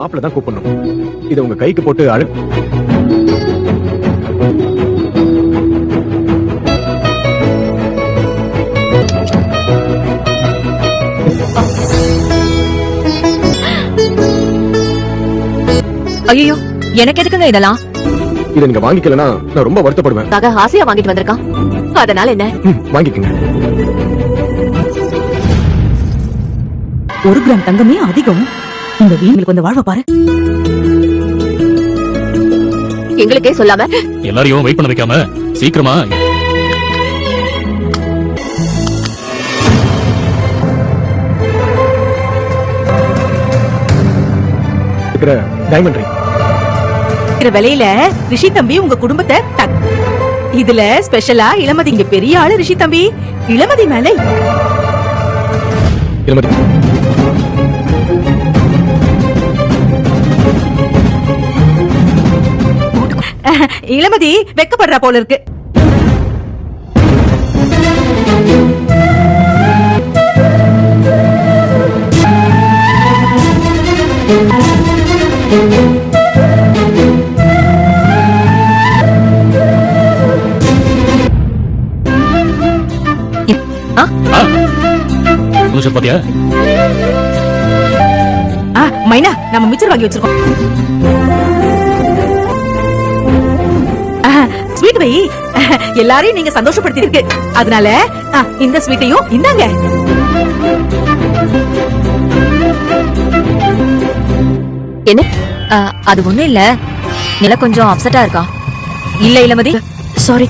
மாப்பிள்ள தான் கூப்பிடணும். இதை உங்க கைக்கு போட்டு ஐயோ, எனக்கு எதுக்குங்க இதெல்லாம்? இதை நீங்க வாங்கிக்கலனா நான் ரொம்ப வருத்தப்படுவேன். ஆசையா வாங்கிட்டு வந்திருக்கான், அதனால என்ன? வாங்கிக்கங்க. 1 கிராம் தங்கமே அதிகம். இந்த வீட்டுக்கு வந்து வாழ்வ பாரு. எங்களுக்கே சொல்லாம எல்லாரையும் வெயிட் பண்ண வைக்காம சீக்கிரமா இருக்கிற டைமண்ட் ரிங் விலையில ரிஷி தம்பி உங்க குடும்பத்தை இதுல ஸ்பெஷலா இளமதி. இங்க பெரிய ஆளு ரிஷி தம்பி. இளமதி மேல இளமதி வெக்கப்படுறா போல இருக்கு. பாத்தியா? மைனா, நம்ம மிச்சர் வாங்கி வச்சிருக்கோம். ஸ்வீட் வை. எல்லாரையும் நீங்க சந்தோஷப்படுத்தி இருக்கு, அதனால இந்த ஸ்வீட்டையும் இந்தாங்க. என்ன? அது ஒண்ணும் இல்ல, நில கொஞ்சம் அப்செட்டா இருக்கா. இல்ல இளமதி, சாரி,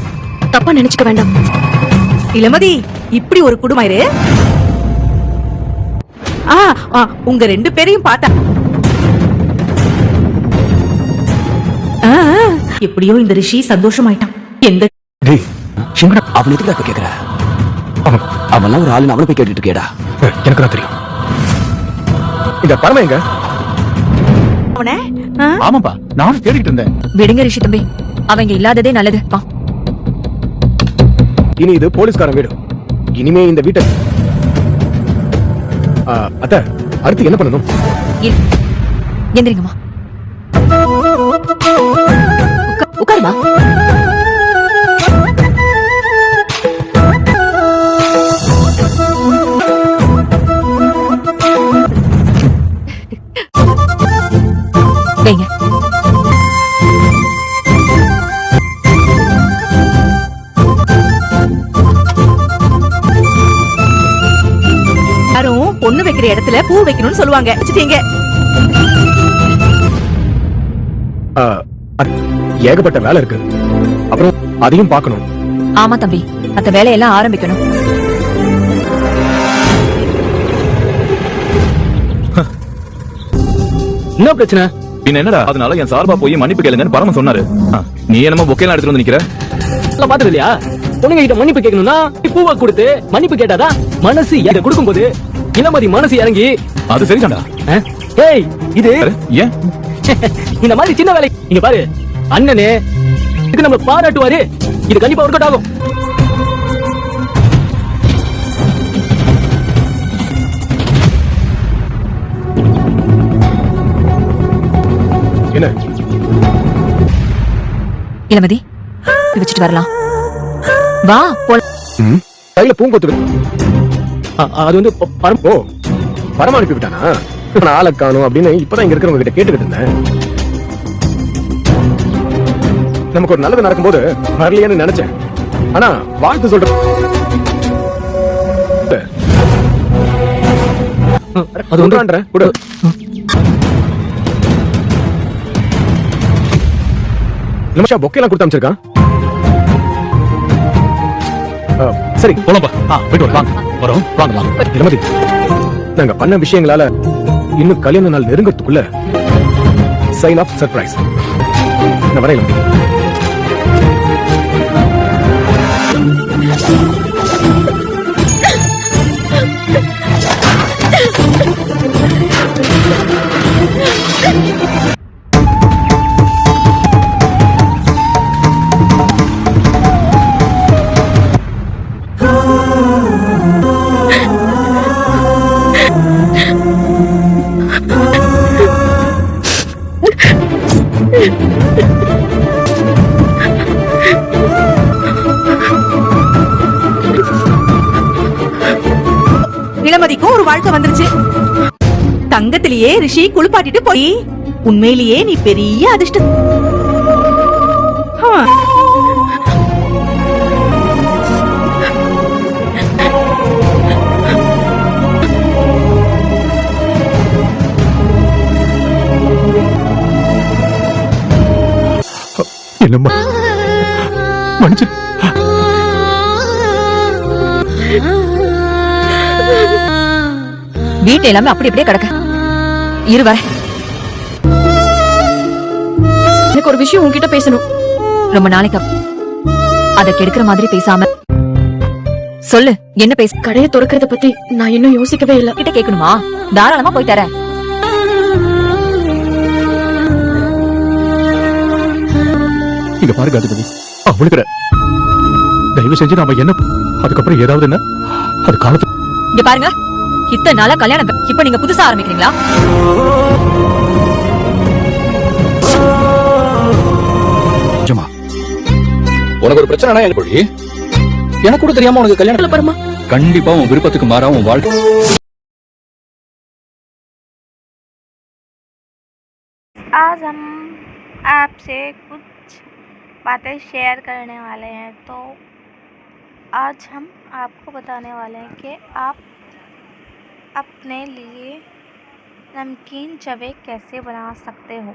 தப்பா நினைச்சுக்க வேண்டாம். இளமதி, இப்படி ஒரு குடும்பம். உங்க 2 பேரையும் பார்த்தா எப்படியோ இந்த ரிஷி சந்தோஷமாயிட்டான். எந்த அவன் எதுக்கு இப்ப கேக்குற? அவன்லாம் ஒரு ஆளு அவனை போய் கேட்டுட்டு இருக்கேடா. எனக்கு தான் தெரியும். இந்த பரம எங்க? ஆமாப்பா, நானும் தேடிட்டு இருந்தேன். விடுங்க ரிஷி தம்பி, அவங்க இல்லாததே நல்லது. இனி இது போலீஸ்காரன் வீடு. இனிமே இந்த வீட்டை அத்த அடுத்து என்ன பண்ணணும்? எந்திரிங்கம்மா, உட்காருமா. வைங்க. யாரும் பொண்ணு வைக்கிற இடத்துல பூ வைக்கணும்னு சொல்லுவாங்க. வச்சுட்டீங்க. ஏகப்பட்ட வேலை இருக்கு, அப்புறம் அதையும் பார்க்கணும். ஆமா தம்பி, மத்த வேலையெல்லாம் ஆரம்பிக்கணும். என்ன பிரச்சனை? பின்ன என்னடா? அதனால என் சார்பா போய் மன்னிப்பு கேளுங்கன்னு பரம சொன்னாரு. நீ என்னமோ பொக்கேலாம் எடுத்துட்டு வந்து நிக்கிற. பாத்தது இல்லையா? பொண்ணுங்க கிட்ட மன்னிப்பு கேட்கணும்னா பூவை கொடுத்து மன்னிப்பு கேட்டாதான் மனசு கொடுக்கும் போது இளமதி மனசு இறங்கி. அது சரிதான்டா. ஏய், இது ஏன் இந்த மாதிரி சின்ன வேலை இங்க பாரு. அண்ணனே இதுக்கு நம்ம பாராட்டுவாரு. இது கண்டிப்பா ஒர்க் அவுட் ஆகும். என்ன இளமதி, வச்சுட்டு வரலாம். வா போலாம். கையில பூங்கொத்து. அது வந்து பரம அனுப்பி விட்டானா? ஆளை காணும் அப்படின்னு இப்பதான் இங்க இருக்கிறவங்க கிட்ட கேட்டுக்கிட்டு இருந்தேன். நமக்கு ஒரு நல்லது நடக்கும்போது வரலையான்னு நினைச்சேன். ஆனா வாழ்த்து சொல்ற அது வந்து கூட நிமிஷா பொக்கெல்லாம் கொடுத்து அமைச்சிருக்கான். சரி போலாம்ப்பா. போயிட்டு வரலாம். வரோம், வாங்கலாம். இளமதி, நாங்க பண்ண விஷயங்களால இன்னும் கல்யாண நாள் நெருங்கறதுக்குள்ள சைன் ஆஃப் சர்ப்ரைஸ். நான் வரேன் இளமதி. இளமதிக்கும் ஒரு வாழ்க்கை வந்துருச்சு. தங்கத்திலேயே ரிஷி குளிப்பாட்டிட்டு போய் உண்மையிலேயே நீ பெரிய அதிர்ஷ்ட. ஆ. என்னம்மா மன்னிச்சு வீட்டு எல்லாமே அப்படி அப்படியே கிடக்க. இரு வரேன். எனக்கு ஒரு விஷயம் உன்கிட்ட பேசணும். ரொம்ப நாளைக்கு அத கெடுக்கிற மாதிரி பேசாம சொல்லு. என்ன பேச? கடையை திறக்கிறத பத்தி நான் இன்னும் யோசிக்கவே இல்ல. கிட்ட கேட்கணுமா? தாராளமா போய் தரேன். இங்க பாருங்க அதிபதி, அவளுக்குற தயவு செஞ்சு நாம என்ன அதுக்கப்புறம் ஏதாவது என்ன அது காலத்து இங்க பாருங்க, இத்தனை நாளா கல்யாணம், இப்ப நீங்க புதுசா ஆரம்பிக்கிறீங்களா? நிஜமா உனக்கு ஒரு பிரச்சனை எனக்கு கூட தெரியாம உனக்கு கல்யாணம் பரமா கண்டிப்பா உன் விருப்பத்துக்கு மாறா உன் வாழ்க்கை. आज हम आपसे कुछ बातें शेयर करने वाले हैं। तो आज हम आपको बताने वाले हैं कि आप अपने लिए नमकीन जवे कैसे बना सकते हो।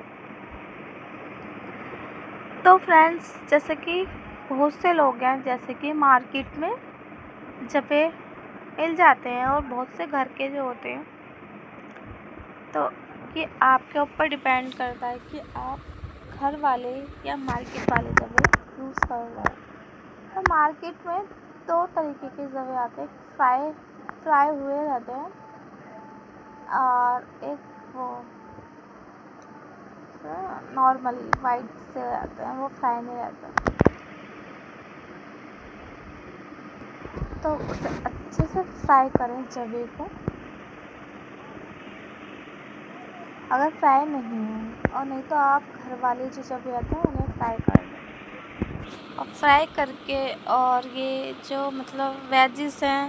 तो फ्रेंड्स, जैसे कि बहुत से लोग हैं जैसे कि मार्केट में जवे मिल जाते हैं और बहुत से घर के जो होते हैं, तो ये आपके ऊपर डिपेंड करता है कि आप घर वाले या मार्केट वाले जवे यूज़ कर रहे हैं। तो मार्केट में दो तरीके के जवे आते हैं, फ्राई हुए रहते हैं और एक वो नॉर्मली वाइट से रहते हैं, वो फ्राई नहीं रहते। तो उसे अच्छे से फ्राई करें जवे को। अगर फ्राई नहीं है और नहीं तो आप घर वाले जो जवे आते हैं उन्हें फ्राई कर दें। और फ्राई करके, और ये जो मतलब वेजिस हैं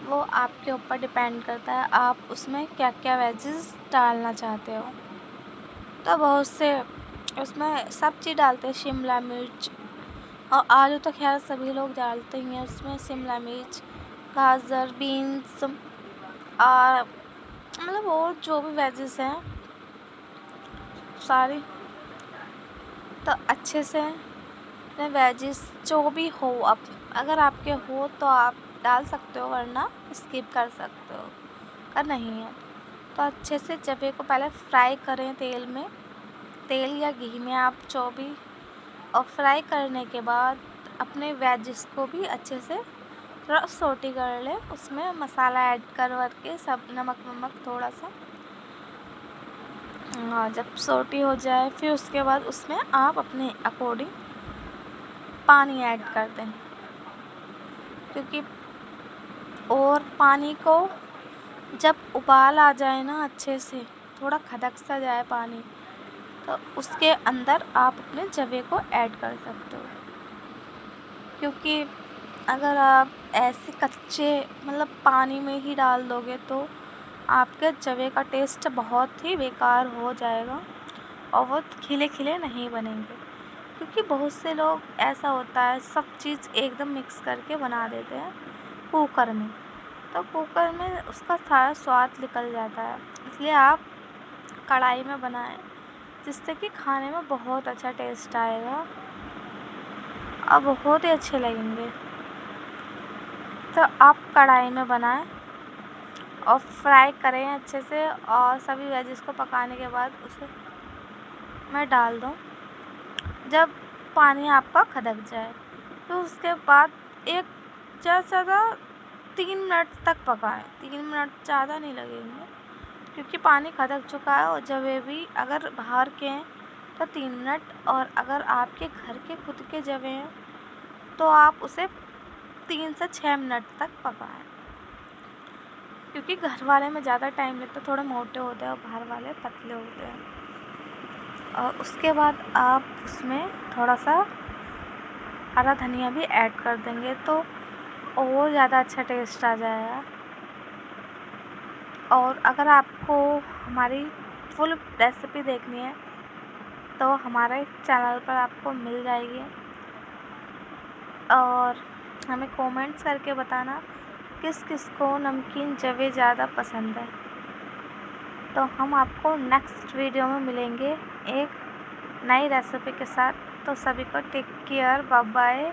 वो आपके ऊपर डिपेंड करता है आप उसमें क्या क्या वेजिस डालना चाहते हो। तो बहुत से उसमें सब चीज़ डालते हैं, शिमला मिर्च और आलू तो खैर सभी लोग डालते ही हैं उसमें, शिमला मिर्च, गाजर, बीन्स और मतलब और जो भी वेजिस हैं सारी। तो अच्छे से वेजिस जो भी हो, अब अगर आपके हो तो आप डाल सकते हो, वरना स्किप कर सकते हो। अगर नहीं है तो अच्छे से जवे को पहले फ्राई करें तेल में, तेल या घी में आप जो भी। और फ्राई करने के बाद अपने वेजिस को भी अच्छे से थोड़ा सोटी कर लें, उसमें मसाला ऐड कर के सब नमक थोड़ा सा। हाँ, जब सोटी हो जाए फिर उसके बाद उसमें आप अपने अकॉर्डिंग पानी ऐड कर दें, क्योंकि और पानी को जब उबाल आ जाए ना अच्छे से, थोड़ा खदक सा जाए पानी, तो उसके अंदर आप अपने जवे को ऐड कर सकते हो। क्योंकि अगर आप ऐसे कच्चे मतलब पानी में ही डाल दोगे तो आपके जवे का टेस्ट बहुत ही बेकार हो जाएगा और वो खिले खिले नहीं बनेंगे। क्योंकि बहुत से लोग ऐसा होता है सब चीज़ एकदम मिक्स करके बना देते हैं कुकर में, तो कुकर में उसका सारा स्वाद निकल जाता है। इसलिए आप कढ़ाई में बनाएं, जिससे कि खाने में बहुत अच्छा टेस्ट आएगा और बहुत ही अच्छे लगेंगे। तो आप कढ़ाई में बनाएं और फ्राई करें अच्छे से, और सभी वेजिस को पकाने के बाद उसे मैं डाल दूँ। जब पानी आपका खदक जाए तो उसके बाद एक ज़्यादा 3 मिनट तक पकाएं। 3 मिनट ज़्यादा नहीं लगेंगे, क्योंकि पानी खदक चुका है। और जवे भी अगर बाहर के हैं तो 3 मिनट, और अगर आपके घर के खुद के जवे हैं तो आप उसे 3 से 6 मिनट तक पकाएं। क्योंकि घर वाले में ज़्यादा टाइम लगता है, थोड़े मोटे होते हैं और बाहर वाले पतले होते हैं। और उसके बाद आप उसमें थोड़ा सा हरा धनिया भी ऐड कर देंगे तो और ज़्यादा अच्छा टेस्ट आ जाएगा। और अगर आपको हमारी फुल रेसिपी देखनी है तो हमारे चैनल पर आपको मिल जाएगी। और हमें कमेंट्स करके बताना किस किस को नमकीन जवे ज़्यादा पसंद है। तो हम आपको नेक्स्ट वीडियो में मिलेंगे एक नई रेसिपी के साथ। तो सभी को टेक केयर, बाय बाय।